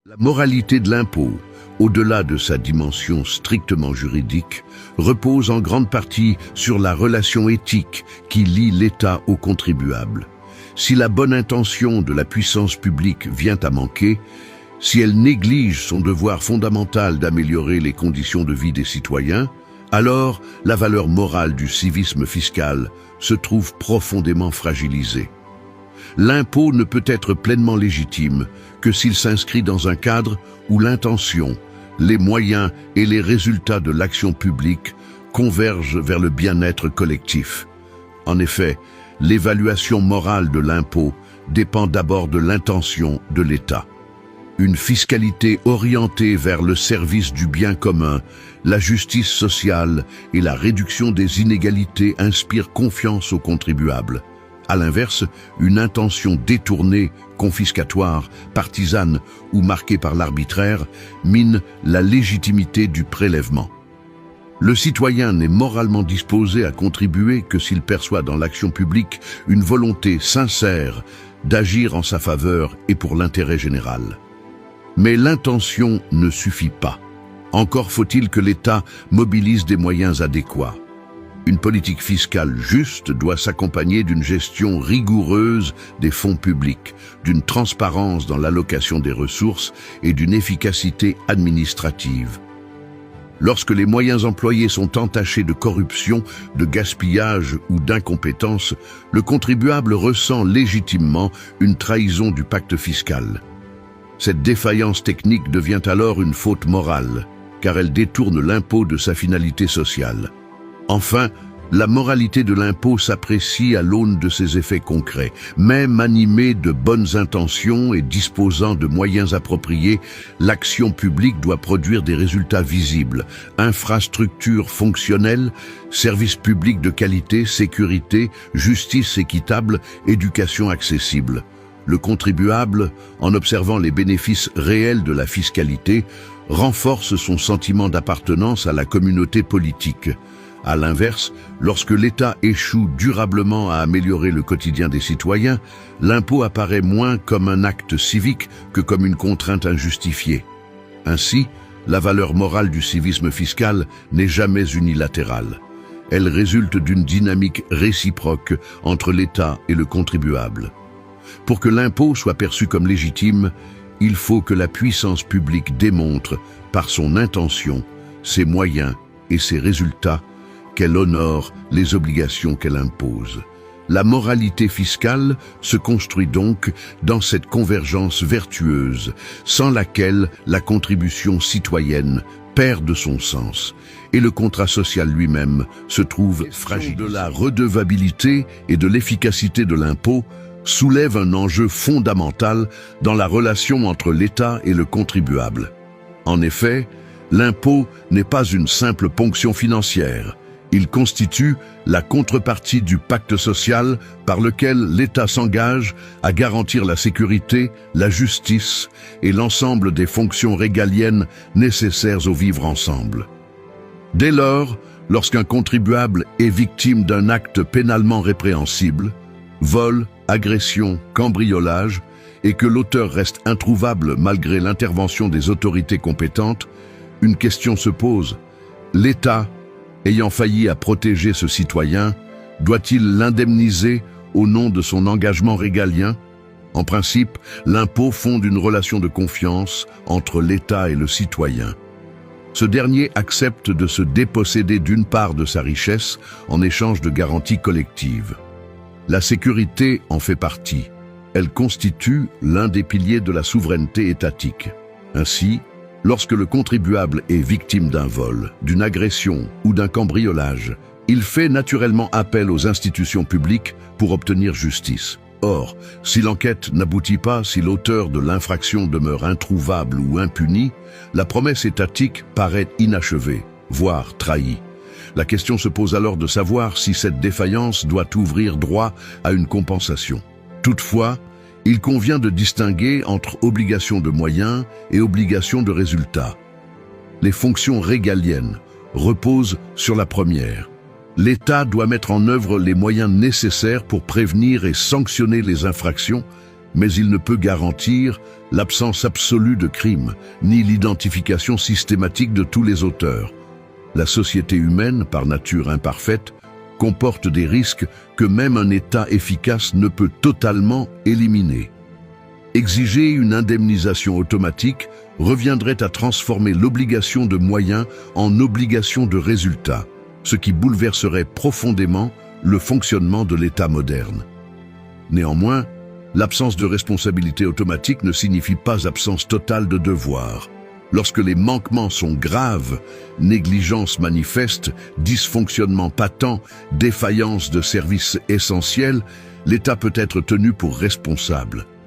La moralité de l'impôt, au-delà de sa dimension strictement juridique, repose en grande partie sur la relation éthique qui lie l'État au contribuable. Si la bonne intention de la puissance publique vient à manquer, si elle néglige son devoir fondamental d'améliorer les conditions de vie des citoyens, alors la valeur morale du civisme fiscal se trouve profondément fragilisée. L'impôt ne peut être pleinement légitime que s'il s'inscrit dans un cadre où l'intention, les moyens et les résultats de l'action publique convergent vers le bien-être collectif. En effet, l'évaluation morale de l'impôt dépend d'abord de l'intention de l'État. Une fiscalité orientée vers le service du bien commun, la justice sociale et la réduction des inégalités inspire confiance aux contribuables. À l'inverse, une intention détournée, confiscatoire, partisane ou marquée par l'arbitraire mine la légitimité du prélèvement. Le citoyen n'est moralement disposé à contribuer que s'il perçoit dans l'action publique une volonté sincère d'agir en sa faveur et pour l'intérêt général. Mais l'intention ne suffit pas. Encore faut-il que l'État mobilise des moyens adéquats. Une politique fiscale juste doit s'accompagner d'une gestion rigoureuse des fonds publics, d'une transparence dans l'allocation des ressources et d'une efficacité administrative. Lorsque les moyens employés sont entachés de corruption, de gaspillage ou d'incompétence, le contribuable ressent légitimement une trahison du pacte fiscal. Cette défaillance technique devient alors une faute morale, car elle détourne l'impôt de sa finalité sociale. Enfin, la moralité de l'impôt s'apprécie à l'aune de ses effets concrets. Même animée de bonnes intentions et disposant de moyens appropriés, l'action publique doit produire des résultats visibles. Infrastructures fonctionnelles, services publics de qualité, sécurité, justice équitable, éducation accessible. Le contribuable, en observant les bénéfices réels de la fiscalité, renforce son sentiment d'appartenance à la communauté politique. À l'inverse, lorsque l'État échoue durablement à améliorer le quotidien des citoyens, l'impôt apparaît moins comme un acte civique que comme une contrainte injustifiée. Ainsi, la valeur morale du civisme fiscal n'est jamais unilatérale. Elle résulte d'une dynamique réciproque entre l'État et le contribuable. Pour que l'impôt soit perçu comme légitime, il faut que la puissance publique démontre, par son intention, ses moyens et ses résultats, qu'elle honore les obligations qu'elle impose. La moralité fiscale se construit donc dans cette convergence vertueuse, sans laquelle la contribution citoyenne perd de son sens, et le contrat social lui-même se trouve fragile. De la redevabilité et de l'efficacité de l'impôt soulève un enjeu fondamental dans la relation entre l'État et le contribuable. En effet, l'impôt n'est pas une simple ponction financière. Il constitue la contrepartie du pacte social par lequel l'État s'engage à garantir la sécurité, la justice et l'ensemble des fonctions régaliennes nécessaires au vivre ensemble. Dès lors, lorsqu'un contribuable est victime d'un acte pénalement répréhensible, vol, agression, cambriolage, et que l'auteur reste introuvable malgré l'intervention des autorités compétentes, une question se pose. L'État, ayant failli à protéger ce citoyen, doit-il l'indemniser au nom de son engagement régalien? En principe, l'impôt fonde une relation de confiance entre l'État et le citoyen. Ce dernier accepte de se déposséder d'une part de sa richesse en échange de garanties collectives. La sécurité en fait partie. Elle constitue l'un des piliers de la souveraineté étatique. Ainsi, lorsque le contribuable est victime d'un vol, d'une agression ou d'un cambriolage, il fait naturellement appel aux institutions publiques pour obtenir justice. Or, si l'enquête n'aboutit pas, si l'auteur de l'infraction demeure introuvable ou impuni, la promesse étatique paraît inachevée, voire trahie. La question se pose alors de savoir si cette défaillance doit ouvrir droit à une compensation. Toutefois, il convient de distinguer entre obligation de moyens et obligation de résultats. Les fonctions régaliennes reposent sur la première. L'État doit mettre en œuvre les moyens nécessaires pour prévenir et sanctionner les infractions, mais il ne peut garantir l'absence absolue de crime, ni l'identification systématique de tous les auteurs. La société humaine, par nature imparfaite, comporte des risques que même un État efficace ne peut totalement éliminer. Exiger une indemnisation automatique reviendrait à transformer l'obligation de moyens en obligation de résultats, ce qui bouleverserait profondément le fonctionnement de l'État moderne. Néanmoins, l'absence de responsabilité automatique ne signifie pas absence totale de devoir. Lorsque les manquements sont graves, négligence manifeste, dysfonctionnement patent, défaillance de services essentiels, l'État peut être tenu pour responsable.